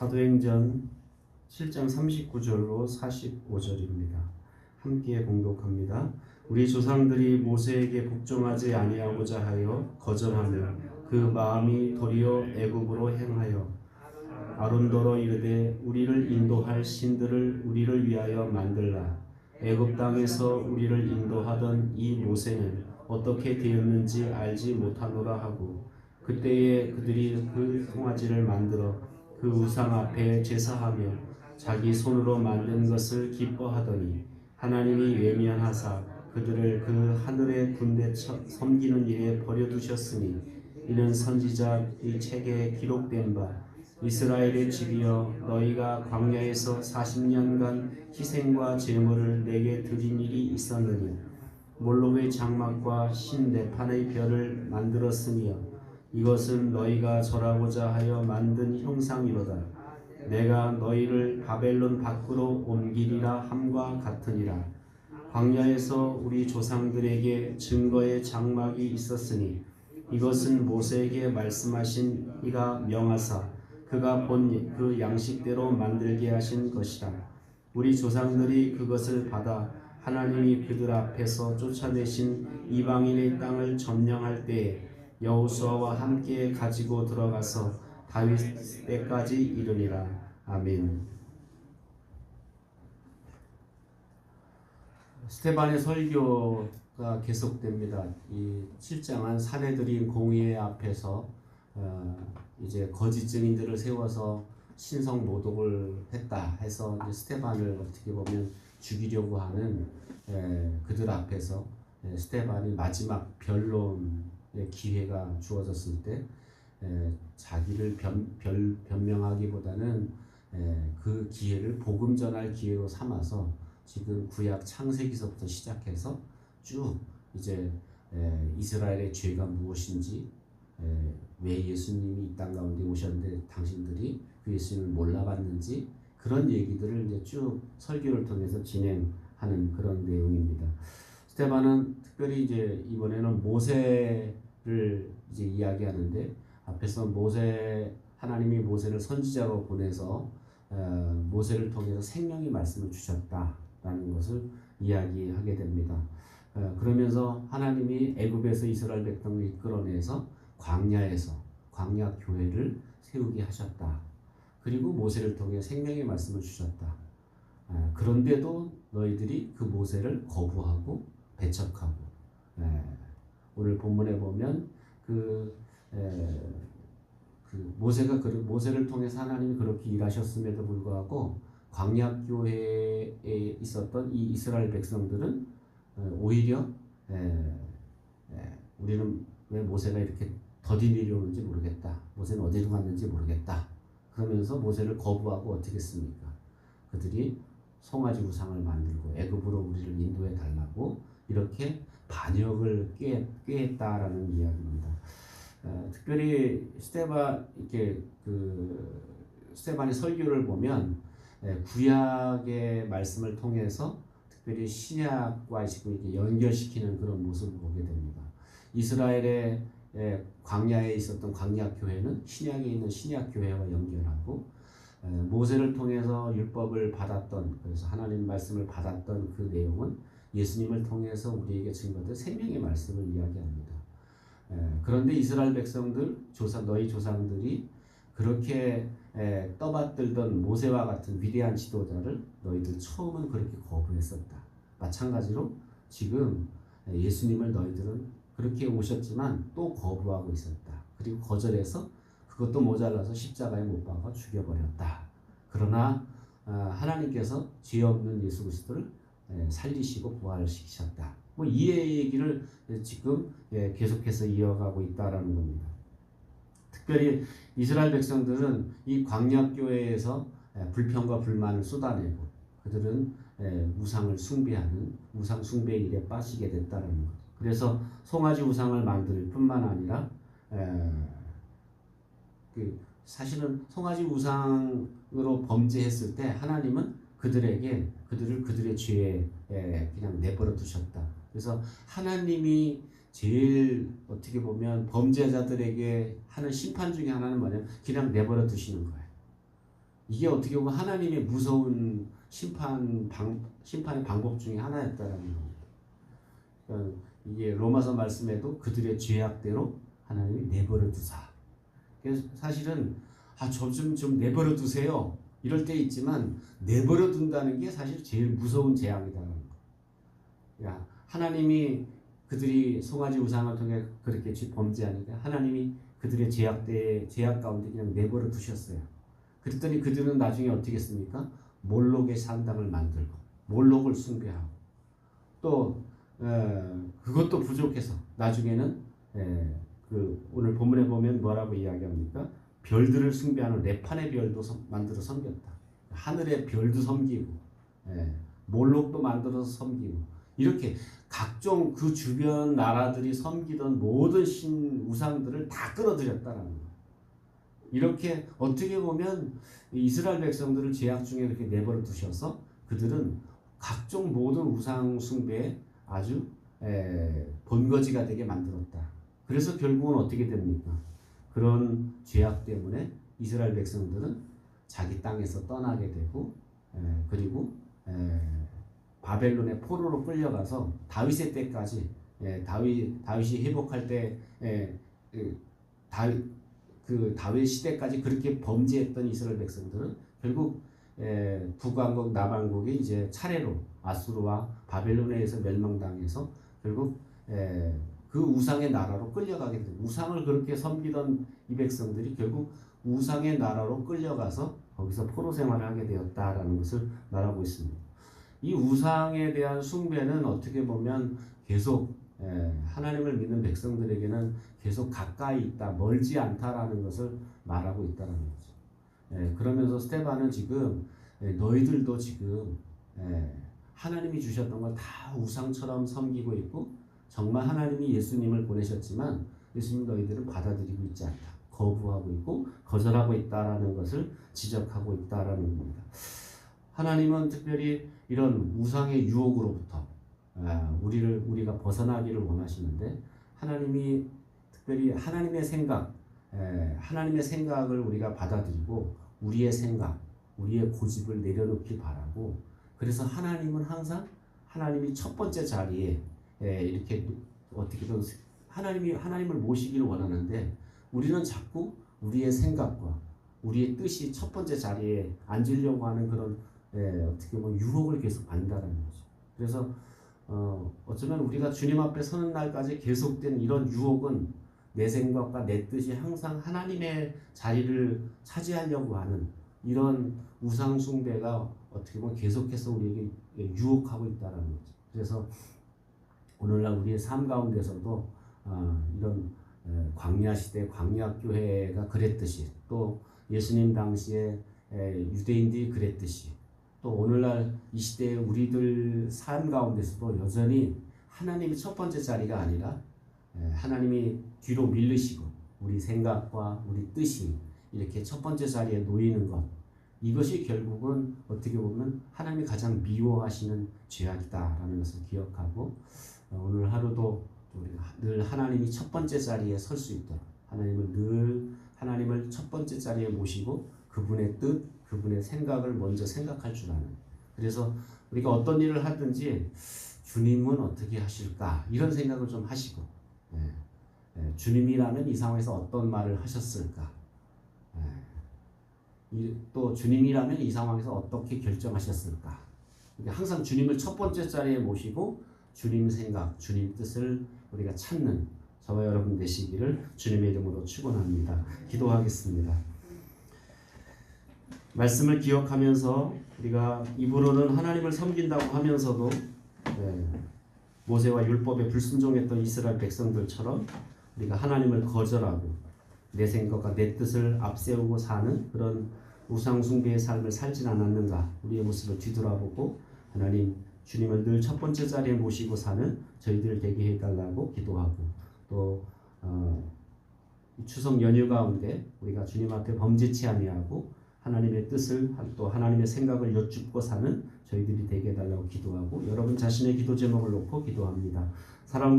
사도행전 7장 39절로 45절입니다. 함께 봉독합니다. 우리 조상들이 모세에게 복종하지 아니하고자 하여 거절하며 그 마음이 도리어 애굽으로 행하여 아론더러 이르되 우리를 인도할 신들을 우리를 위하여 만들라. 애굽 땅에서 우리를 인도하던 이 모세는 어떻게 되었는지 알지 못하노라 하고, 그때에 그들이 그 송아지를 만들어 그 우상 앞에 제사하며 자기 손으로 만든 것을 기뻐하더니 하나님이 외면하사 그들을 그 하늘의 군대 섬기는 일에 버려두셨으니, 이는 선지자의 책에 기록된 바 이스라엘의 집이여 너희가 광야에서 40년간 희생과 제물을 내게 드린 일이 있었느니 몰록의 장막과 신내판의 별을 만들었으며 이것은 너희가 절하고자 하여 만든 형상이로다. 내가 너희를 바벨론 밖으로 옮기리라 함과 같으니라. 광야에서 우리 조상들에게 증거의 장막이 있었으니 이것은 모세에게 말씀하신 이가 명하사 그가 본 그 양식대로 만들게 하신 것이라. 우리 조상들이 그것을 받아 하나님이 그들 앞에서 쫓아내신 이방인의 땅을 점령할 때에 여호수아와 함께 가지고 들어가서 다윗 때까지 이르니라. 아멘. 스데반의 설교가 계속됩니다. 이 7장은 사내들인 공회 앞에서 이제 거짓 증인들을 세워서 신성 모독을 했다 해서 이제 스데반을 어떻게 보면 죽이려고 하는 그들 앞에서 스데반이 마지막 변론의 기회가 주어졌을 때 자기를 변명하기보다는 그 기회를 복음 전할 기회로 삼아서 지금 구약 창세기서부터 시작해서 쭉 이제 이스라엘의 죄가 무엇인지, 왜 예수님이 이 땅 가운데 오셨는데 당신들이 그 예수님을 몰라봤는지, 그런 얘기들을 이제 쭉 설교를 통해서 진행하는 그런 내용입니다. 스데반은 특별히 이제 이번에는 모세를 이제 이야기하는데, 앞에서 하나님이 모세를 선지자로 보내서 모세를 통해서 생명의 말씀을 주셨다라는 것을 이야기하게 됩니다. 그러면서 하나님이 애굽에서 이스라엘 백성을 이끌어내서 광야에서 광야 교회를 세우게 하셨다. 그리고 모세를 통해 생명의 말씀을 주셨다. 그런데도 너희들이 그 모세를 거부하고 배척하고, 오늘 본문에 보면 그 모세를 통해서 하나님이 그렇게 일하셨음에도 불구하고 광야 교회에 있었던 이 이스라엘 백성들은 오히려 우리는 왜 모세가 이렇게 더디 내려오는지 모르겠다. 모세는 어디로 갔는지 모르겠다. 그러면서 모세를 거부하고 어떻게 했습니까? 그들이 송아지 우상을 만들고 애굽으로 우리를 인도해 달라고 이렇게 반역을 꾀했다라는 이야기입니다. 특별히 스데반의 설교를 보면 구약의 말씀을 통해서 특별히 신약과 지금 이렇게 연결시키는 그런 모습을 보게 됩니다. 이스라엘의 광야에 있었던 광야 교회는 신약에 있는 신약 교회와 연결하고, 모세를 통해서 율법을 받았던, 그래서 하나님 말씀을 받았던 그 내용은 예수님을 통해서 우리에게 증거된 생명의 말씀을 이야기합니다. 그런데 이스라엘 백성들, 너희 조상들이 그렇게 떠받들던 모세와 같은 위대한 지도자를 너희들 처음은 그렇게 거부했었다. 마찬가지로 지금 예수님을 너희들은 그렇게 오셨지만 또 거부하고 있었다. 그리고 거절해서 그것도 모자라서 십자가에 못 박아 죽여버렸다. 그러나 하나님께서 죄 없는 예수 그리스도를 살리시고 부활시키셨다. 이 얘기를 지금 계속해서 이어가고 있다라는 겁니다. 특별히 이스라엘 백성들은 이 광야 교회에서 불평과 불만을 쏟아내고 그들은 우상을 숭배하는 우상 숭배 일에 빠지게 됐다는 것. 그래서 송아지 우상을 만들 뿐만 아니라 사실은 송아지 우상으로 범죄했을 때 하나님은 그들의 죄에 그냥 내버려 두셨다. 그래서 하나님이 제일 어떻게 보면 범죄자들에게 하는 심판 중에 하나는 뭐냐면 그냥 내버려 두시는 거예요. 이게 어떻게 보면 하나님의 무서운 심판의 방법 중에 하나였다라는 겁니다. 그러니까 이게 로마서 말씀에도 그들의 죄악대로 하나님이 내버려 두사. 그래서 사실은 좀 내버려 두세요. 이럴 때 있지만 내버려 둔다는 게 사실 제일 무서운 재앙이다라는 거. 야, 하나님이 그들이 송아지 우상을 통해 그렇게 범죄하니까 하나님이 그들의 죄악 가운데 그냥 내버려 두셨어요. 그랬더니 그들은 나중에 어떻게 했습니까? 몰록의 산당을 만들고 몰록을 숭배하고 또 그것도 부족해서 나중에는 오늘 본문에 보면 뭐라고 이야기합니까? 별들을 숭배하는 레판의 별도 만들어 섬겼다. 하늘의 별도 섬기고 몰록도 만들어서 섬기고 이렇게 각종 그 주변 나라들이 섬기던 모든 우상들을 다 끌어들였다라는 거예요. 이렇게 어떻게 보면 이스라엘 백성들을 죄악 중에 이렇게 내버려 두셔서 그들은 각종 모든 우상 숭배에 아주 본거지가 되게 만들었다. 그래서 결국은 어떻게 됩니까? 그런 죄악 때문에 이스라엘 백성들은 자기 땅에서 떠나게 되고 그리고 바벨론의 포로로 끌려가서 다윗의 때까지 다윗이 회복할 때 다윗 시대까지 그렇게 범죄했던 이스라엘 백성들은 결국 북왕국 남왕국이 이제 차례로 아수르와 바벨론에 의해서 멸망당해서 결국 그 우상의 나라로 끌려가게 됩니다. 우상을 그렇게 섬기던 이 백성들이 결국 우상의 나라로 끌려가서 거기서 포로 생활을 하게 되었다라는 것을 말하고 있습니다. 이 우상에 대한 숭배는 어떻게 보면 계속 하나님을 믿는 백성들에게는 계속 가까이 있다, 멀지 않다라는 것을 말하고 있다는 거죠. 그러면서 스데반은 지금 너희들도 지금 하나님이 주셨던 걸 다 우상처럼 섬기고 있고 정말 하나님이 예수님을 보내셨지만 예수님 너희들은 받아들이고 있지 않다. 거부하고 있고 거절하고 있다라는 것을 지적하고 있다라는 겁니다. 하나님은 특별히 이런 우상의 유혹으로부터 우리가 벗어나기를 원하시는데 하나님이 특별히 하나님의 생각을 우리가 받아들이고 우리의 생각, 우리의 고집을 내려놓길 바라고 그래서 하나님은 항상 하나님이 첫 번째 자리에 이렇게 어떻게든 하나님을 모시기를 원하는데 우리는 자꾸 우리의 생각과 우리의 뜻이 첫 번째 자리에 앉으려고 하는 그런 어떻게 보면 유혹을 계속 받는다는 거죠. 그래서 어쩌면 우리가 주님 앞에 서는 날까지 계속된 이런 유혹은 내 생각과 내 뜻이 항상 하나님의 자리를 차지하려고 하는 이런 우상 숭배가 어떻게 보면 계속해서 우리에게 유혹하고 있다는 거죠. 그래서 오늘날 우리의 삶 가운데서도 이런 광야 시대 광야 교회가 그랬듯이 또 예수님 당시에 유대인들이 그랬듯이 또 오늘날 이 시대의 우리들 삶 가운데서도 여전히 하나님이 첫 번째 자리가 아니라 하나님이 뒤로 밀리시고 우리 생각과 우리 뜻이 이렇게 첫 번째 자리에 놓이는 것 이것이 결국은 어떻게 보면 하나님이 가장 미워하시는 죄악이다라는 것을 기억하고 오늘 하루도 우리가 늘 하나님이 첫 번째 자리에 설 수 있도록 하나님을 첫 번째 자리에 모시고 그분의 뜻, 그분의 생각을 먼저 생각할 줄 아는. 그래서 우리가 어떤 일을 하든지 주님은 어떻게 하실까 이런 생각을 좀 하시고 주님이라면 이 상황에서 어떤 말을 하셨을까 또 주님이라면 이 상황에서 어떻게 결정하셨을까 항상 주님을 첫 번째 자리에 모시고 주님 생각, 주님 뜻을 우리가 찾는 저와 여러분 되시기를 주님의 이름으로 축원합니다. 기도하겠습니다. 말씀을 기억하면서 우리가 입으로는 하나님을 섬긴다고 하면서도 모세와 율법에 불순종했던 이스라엘 백성들처럼 우리가 하나님을 거절하고 내 생각과 내 뜻을 앞세우고 사는 그런 우상 숭배의 삶을 살진 않았는가 우리의 모습을 뒤돌아보고 하나님 주님을 늘 첫 번째 자리에 모시고 사는 저희들 되게 해달라고 기도하고 또 추석 연휴 가운데 우리가 주님 앞에 범죄치 아니하고 하나님의 뜻을 또 하나님의 생각을 여쭙고 사는 저희들이 되게 해달라고 기도하고 여러분 자신의 기도 제목을 놓고 기도합니다. 사랑